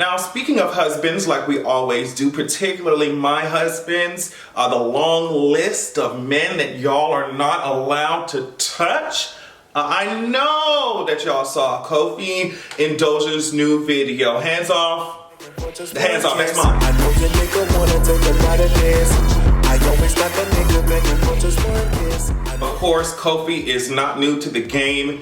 Now, speaking of husbands, like we always do, particularly my husbands, the long list of men that y'all are not allowed to touch. I know that y'all saw Kofi and Doja's new video. Hands off. Hands off, that's mine. I know the nigga wanna take a lot of this. I always got the nigga begging for just one kiss. Of course, Kofi is not new to the game.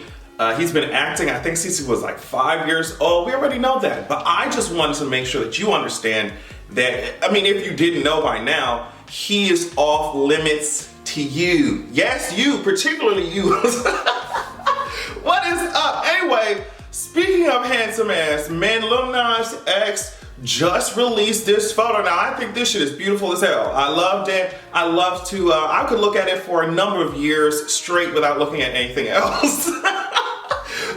He's been acting, I think, since he was like 5 years old. We already know that. But I just wanted to make sure that you understand that, I mean, if you didn't know by now, he is off limits to you. Yes, you, particularly you. What is up? Anyway, speaking of handsome ass men, Lil Nas X just released this photo. Now, I think this shit is beautiful as hell. I loved it. I love to, I could look at it for a number of years straight without looking at anything else.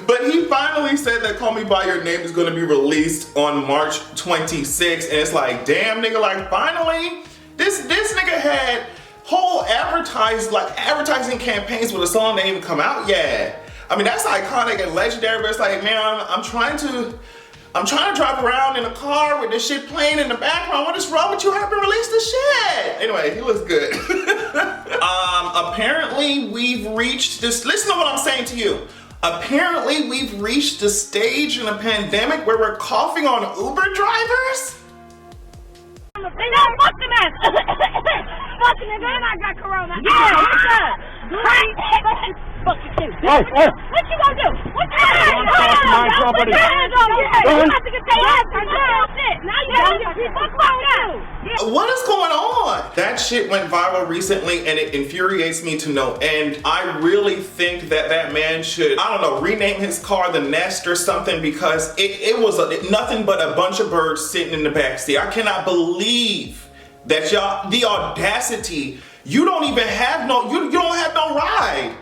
But he finally said that Call Me By Your Name is gonna be released on March 26th. And it's like, damn nigga, like finally? This nigga had whole advertising campaigns with a song that ain't even come out yet. I mean, that's iconic and legendary, but it's like, man, I'm trying to drive around in a car with this shit playing in the background. What is wrong with you? I haven't released the shit. Anyway, he looks good. Apparently we've reached this, listen to what I'm saying to you. Apparently we've reached the stage in a pandemic where we're coughing on Uber drivers. Fuck the man. Fuck the nigga, and I got corona. Yeah, what's up? Fuck you too. Hey, hey. What you gonna do? What you gonna do? My property. You have to get your ass for shit. Now you gotta get fuck you. What is going on? That shit went viral recently and it infuriates me to no end. I really think that that man should, I don't know, rename his car the Nest or something, because it was nothing but a bunch of birds sitting in the backseat. I cannot believe that y'all, the audacity, you don't even have no, you don't have no ride.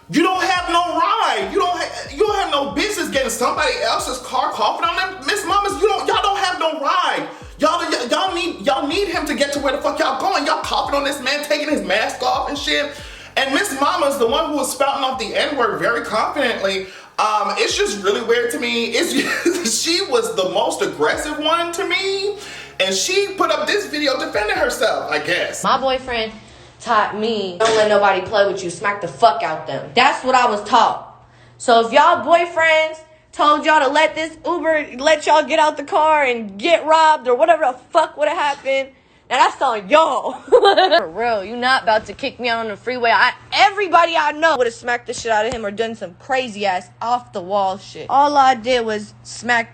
You don't have no ride. You don't have no business getting somebody else's car coughing on them. Miss Mamas, y'all don't have no ride. Y'all need him to get to where the fuck y'all going. Y'all coughing on this man, taking his mask off and shit. And Miss Mama's the one who was spouting off the N-word very confidently. It's just really weird to me. She was the most aggressive one to me. And she put up this video defending herself, I guess. My boyfriend taught me, don't let nobody play with you, smack the fuck out them. That's what I was taught. So if y'all boyfriends told y'all to let this Uber, let y'all get out the car and get robbed or whatever the fuck would have happened, now that's on y'all. For real, you not about to kick me out on the freeway. Everybody I know would have smacked the shit out of him or done some crazy ass off the wall shit. All I did was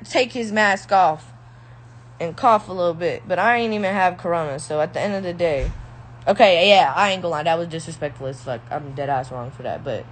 take his mask off and cough a little bit, but I ain't even have corona, so at the end of the day, okay, yeah, I ain't gonna lie, that was disrespectful as fuck. I'm dead ass wrong for that, but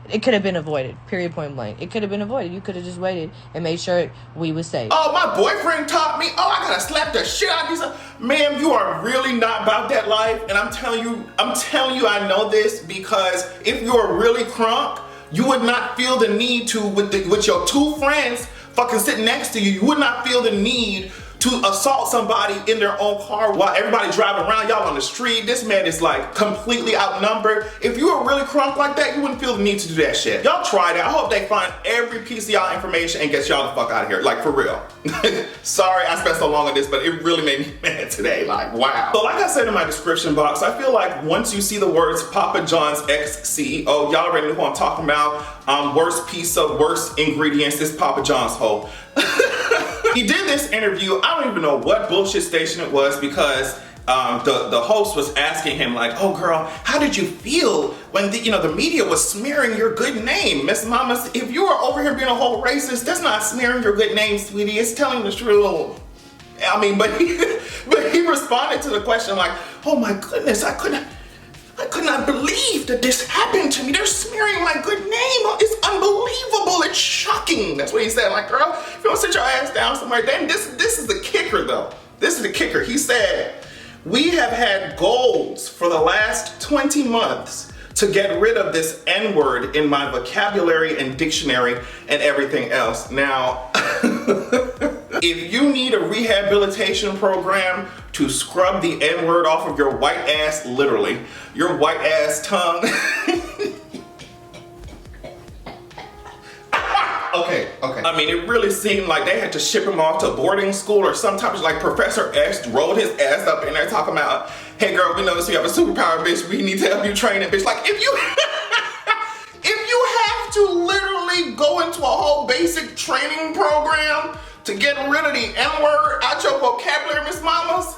it could have been avoided, period, point blank. It could have been avoided. You could have just waited and made sure we was safe. Oh, my boyfriend taught me, oh, I gotta slap the shit out of these. Ma'am, you are really not about that life, and I'm telling you I know this, because if you were really crunk, you would not feel the need to, with your two friends fucking sitting next to you, you would not feel the need to assault somebody in their own car while everybody driving around, y'all on the street. This man is like completely outnumbered. If you were really crunk like that, you wouldn't feel the need to do that shit. Y'all try that. I hope they find every piece of y'all information and get y'all the fuck out of here. Like, for real. Sorry I spent so long on this, but it really made me mad today. Like, wow. So like I said in my description box, I feel like once you see the words Papa John's ex-CEO, y'all already know who I'm talking about. Worst pizza, worst ingredients, this Papa John's hoe. He did this interview, I don't even know what bullshit station it was, because the host was asking him like, oh girl, how did you feel when the media was smearing your good name? Miss Mamas, if you are over here being a whole racist, that's not smearing your good name, sweetie, it's telling the truth. I mean, but he responded to the question like, oh my goodness, I could not believe that this happened to me. They're smearing my good name. It's unbelievable. It's shocking. That's what he said. Like, girl, if you don't sit your ass down somewhere, then this is the kicker though. This is the kicker. He said, we have had goals for the last 20 months to get rid of this N-word in my vocabulary and dictionary and everything else. Now, if you need a rehabilitation program to scrub the N-word off of your white ass, literally, your white ass tongue. Okay. I mean, it really seemed like they had to ship him off to boarding school or some type of, like, Professor X rolled his ass up in there talking about, hey girl, we noticed you have a superpower, bitch. We need to help you train it, bitch. Like, if you have to literally go into a whole basic training program to get rid of the N-word out your vocabulary, Miss Mamas,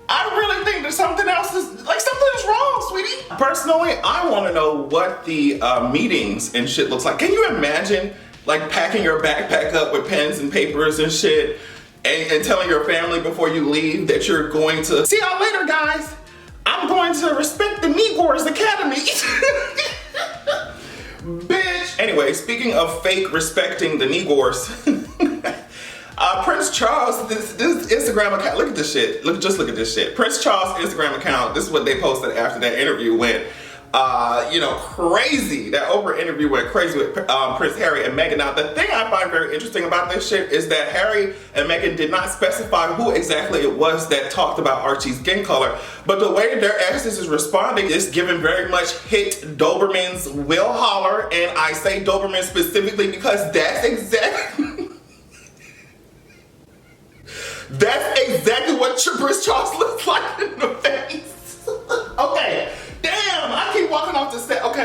I really think that something else is, like, something is wrong, sweetie. Personally, I want to know what the meetings and shit looks like. Can you imagine, like, packing your backpack up with pens and papers and shit and telling your family before you leave that you're going to, see y'all later, guys. I'm going to respect the Negroes Academy. Bitch. Anyway, speaking of fake respecting the Negroes, Prince Charles, this Instagram account, look at this shit. Just look at this shit. Prince Charles' Instagram account, this is what they posted after that interview went, you know, crazy. That Oprah interview went crazy with Prince Harry and Meghan. Now, the thing I find very interesting about this shit is that Harry and Meghan did not specify who exactly it was that talked about Archie's skin color, but the way their asses is responding is giving very much hit Doberman's Will Holler, and I say Doberman specifically because that's exactly what Prince Charles looks like in the face. Okay, damn, I keep walking off the set. Okay.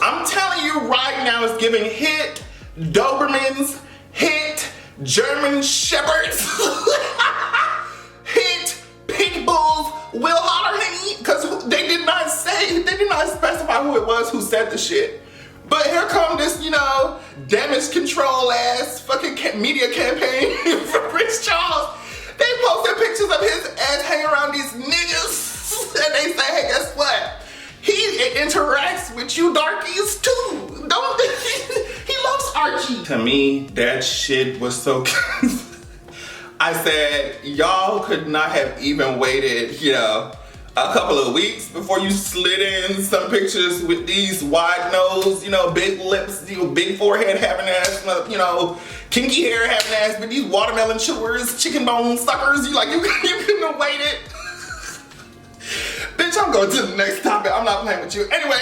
I'm telling you right now, it's giving hit Dobermans, hit German Shepherds, hit Pit Bulls, Will Holler, honey, because they did not specify who it was who said the shit. But here come this, you know, damage control ass fucking media campaign for Prince Charles. They posted pictures of his ass hanging around these niggas. And they say, hey, guess what? He interacts with you darkies too. He loves Archie. To me, that shit was so I said, y'all could not have even waited, you know, a couple of weeks before you slid in some pictures with these wide nose, you know, big lips, you know, big forehead having ass, you know, kinky hair having ass, but these watermelon chewers, chicken bone suckers, you couldn't have waited. Bitch, I'm going to the next topic. I'm not playing with you. Anyway,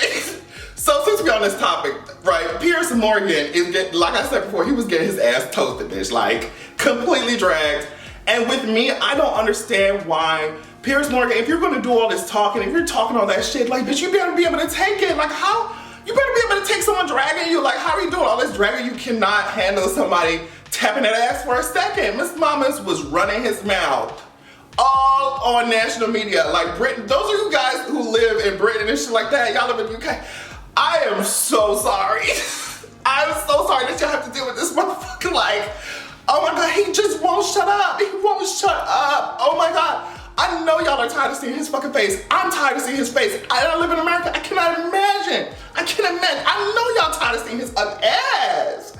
so since we're on this topic, right, Piers Morgan is getting, like I said before, he was getting his ass toasted, bitch, like completely dragged. And with me, I don't understand why Piers Morgan, if you're gonna do all this talking, if you're talking all that shit, like, bitch, you better be able to take it. Like, how? You better be able to take someone dragging you. Like, how are you doing all this dragging? You cannot handle somebody tapping that ass for a second. Miss Mamas was running his mouth all on national media. Like, Britain, those of you guys who live in Britain and shit like that, y'all live in the UK, I am so sorry. I'm so sorry that y'all have to deal with this motherfucker. Like, oh my God, he just won't shut up. He won't shut up. Oh my God. I know y'all are tired of seeing his fucking face. I'm tired of seeing his face. I live in America. I cannot imagine. I know y'all tired of seeing his ass.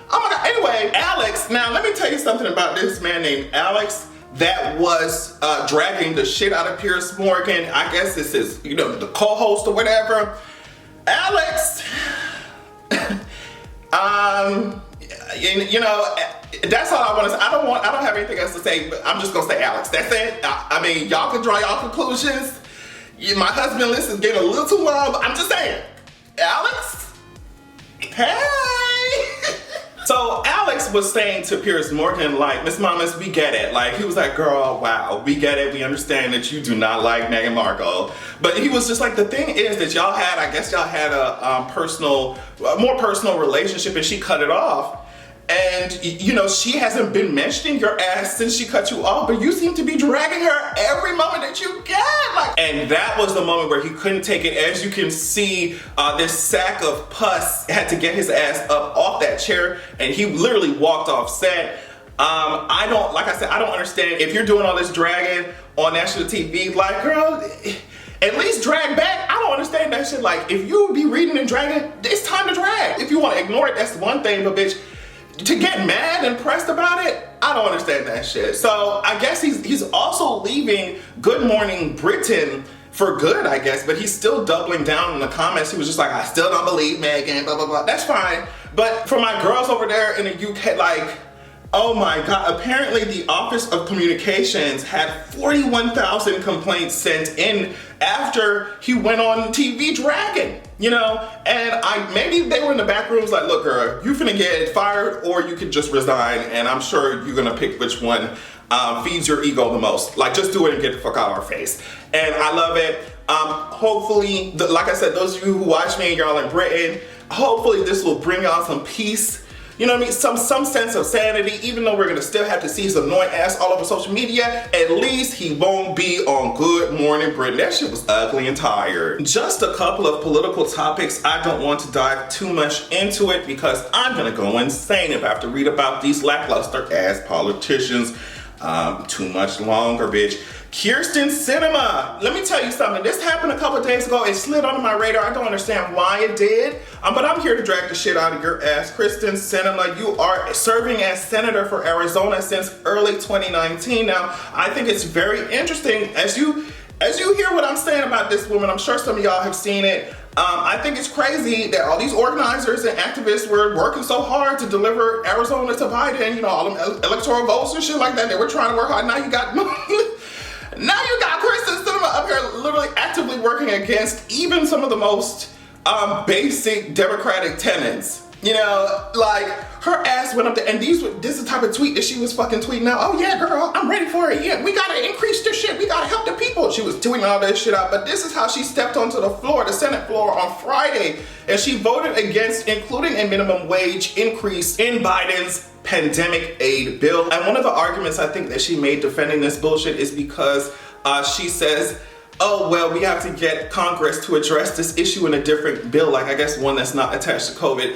Oh my God. Anyway, Alex. Now, let me tell you something about this man named Alex that was dragging the shit out of Piers Morgan. I guess this is, you know, the co-host or whatever. Alex, you know, that's all I want to say. I don't have anything else to say, but I'm just gonna say Alex. That's it. I mean, y'all can draw y'all conclusions. My husband list is getting a little too long, but I'm just saying, Alex, hey. So Alex was saying to Piers Morgan, like, Miss Mamas, we get it. Like, he was like, girl, wow, we get it. We understand that you do not like Meghan Markle. But he was just like, the thing is that y'all had, I guess y'all had a more personal relationship, and she cut it off. And, you know, she hasn't been mentioning your ass since she cut you off, but you seem to be dragging her every moment that you get. Like, and that was the moment where he couldn't take it. As you can see, this sack of pus had to get his ass up off that chair, and he literally walked off set. Like I said, I don't understand if you're doing all this dragging on national TV, like, girl, at least drag back. I don't understand that shit. Like, if you be reading and dragging, it's time to drag. If you want to ignore it, that's one thing, but bitch, to get mad and pressed about it, I don't understand that shit. So I guess he's also leaving Good Morning Britain for good, I guess, but he's still doubling down in the comments. He was just like, I still don't believe Meghan, blah, blah, blah. That's fine. But for my girls over there in the UK, like, Oh my God, apparently the Office of Communications had 41,000 complaints sent in after he went on TV dragging, you know? And maybe they were in the back rooms like, look girl, you finna get fired or you could just resign, and I'm sure you're gonna pick which one feeds your ego the most. Like, just do it and get the fuck out of our face. And I love it. Hopefully, like I said, those of you who watch me and y'all in Britain, hopefully this will bring y'all some peace. You know what I mean? Some sense of sanity, even though we're gonna still have to see his annoying ass all over social media. At least he won't be on Good Morning Britain. That shit was ugly and tired. Just a couple of political topics. I don't want to dive too much into it because I'm gonna go insane if I have to read about these lackluster ass politicians too much longer, bitch. Kyrsten Sinema. Let me tell you something. This happened a couple days ago. It slid onto my radar. I don't understand why it did. But I'm here to drag the shit out of your ass. Kyrsten Sinema, you are serving as senator for Arizona since early 2019. Now, I think it's very interesting as you hear what I'm saying about this woman. I'm sure some of y'all have seen it. I think it's crazy that all these organizers and activists were working so hard to deliver Arizona to Biden, you know, all them electoral votes and shit like that. They were trying to work hard. Now you got Kyrsten Sinema up here literally actively working against even some of the most basic democratic tenets. You know, like her ass went up there, and this is the type of tweet that she was fucking tweeting out. Oh yeah, girl, I'm ready for it. Yeah, we gotta increase this shit. We gotta help the people. She was tweeting all this shit out, but this is how she stepped onto the floor, the Senate floor on Friday, and she voted against including a minimum wage increase in Biden's pandemic aid bill. And one of the arguments I think that she made defending this bullshit is because she says, oh, well, we have to get Congress to address this issue in a different bill, like I guess one that's not attached to COVID.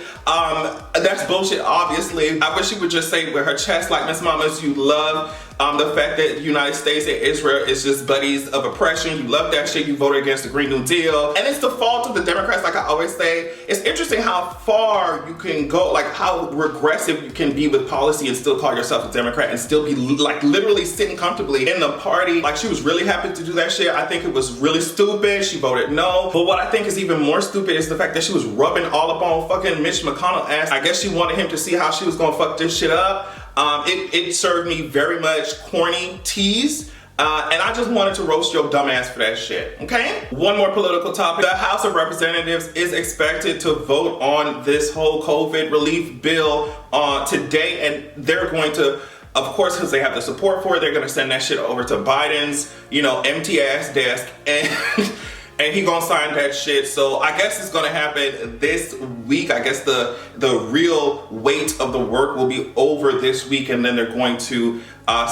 That's bullshit, obviously. I wish she would just say with her chest, like, Miss Mamas, you love the fact that the United States and Israel is just buddies of oppression. You love that shit. You voted against the Green New Deal. And it's the fault of the Democrats, like I always say. It's interesting how far you can go, like how regressive you can be with policy and still call yourself a Democrat and still be like literally sitting comfortably in the party. Like, she was really happy to do that shit. I think it was really stupid. She voted no. But what I think is even more stupid is the fact that she was rubbing all up on fucking Mitch McConnell ass. I guess she wanted him to see how she was gonna fuck this shit up. It served me very much corny tease. And I just wanted to roast your dumb ass for that shit, okay? One more political topic. The House of Representatives is expected to vote on this whole COVID relief bill today, and they're going to, of course, because they have the support for it, they're gonna send that shit over to Biden's, you know, empty ass desk, and he gonna sign that shit. So I guess it's gonna happen this week. I guess the real weight of the work will be over this week, and then they're going to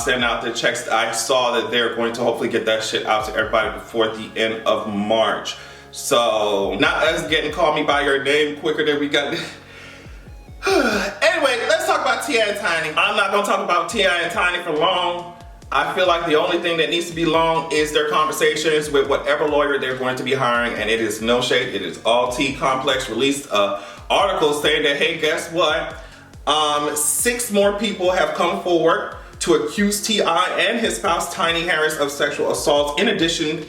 send out the checks. I saw that they're going to hopefully get that shit out to everybody before the end of March. So not us getting Call Me By Your Name quicker than we got. Anyway, let's talk about T.I. and Tiny. I'm not gonna talk about T.I. and Tiny for long. I feel like the only thing that needs to be long is their conversations with whatever lawyer they're going to be hiring, and it is no shade, it is all tea. Complex released an article saying that, hey, guess what? 6 more people have come forward to accuse T.I. and his spouse Tiny Harris of sexual assault in addition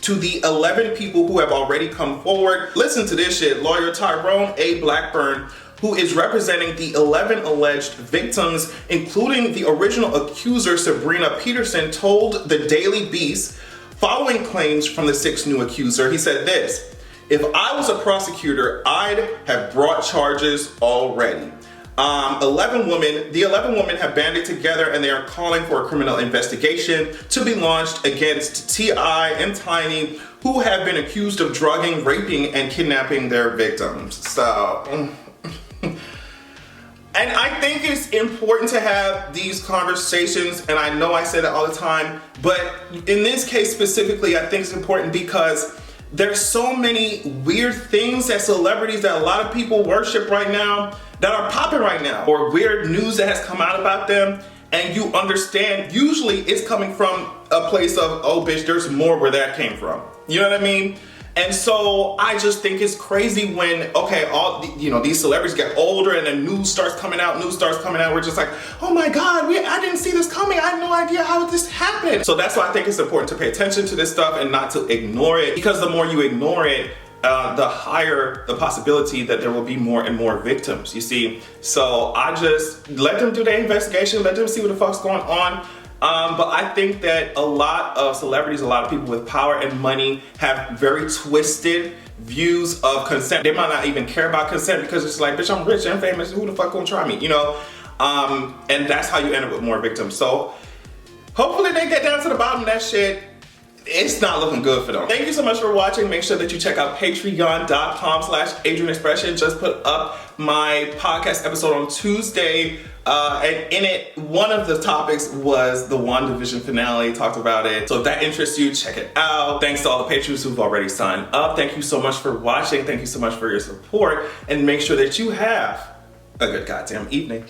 to the 11 people who have already come forward. Listen to this shit. Lawyer Tyrone A. Blackburn, who is representing the 11 alleged victims, including the original accuser Sabrina Peterson, told the Daily Beast, following claims from the 6th new accuser, he said this: if I was a prosecutor, I'd have brought charges already. The 11 women have banded together and they are calling for a criminal investigation to be launched against T.I. and Tiny, who have been accused of drugging, raping, and kidnapping their victims. So, and I think it's important to have these conversations, and I know I say that all the time, but in this case specifically, I think it's important because there's so many weird things that celebrities that a lot of people worship right now that are popping right now, or weird news that has come out about them, and you understand usually it's coming from a place of, oh bitch, there's more where that came from. You know what I mean? And so I just think it's crazy when, okay, these celebrities get older and then news starts coming out, we're just like, oh my God, I didn't see this coming. I had no idea how this happened. So that's why I think it's important to pay attention to this stuff and not to ignore it, because the more you ignore it, the higher the possibility that there will be more and more victims, you see. So I just let them do their investigation, let them see what the fuck's going on. But I think that a lot of celebrities, a lot of people with power and money have very twisted views of consent. They might not even care about consent because it's like, bitch, I'm rich and famous, who the fuck gonna try me, you know? And that's how you end up with more victims. So hopefully they get down to the bottom of that shit. It's not looking good for them. Thank you so much for watching. Make sure that you check out patreon.com/AdrianExpression. Just put up my podcast episode on Tuesday. And in it, one of the topics was the WandaVision finale, talked about it. So if that interests you, check it out. Thanks to all the patrons who've already signed up. Thank you so much for watching. Thank you so much for your support. And make sure that you have a good goddamn evening.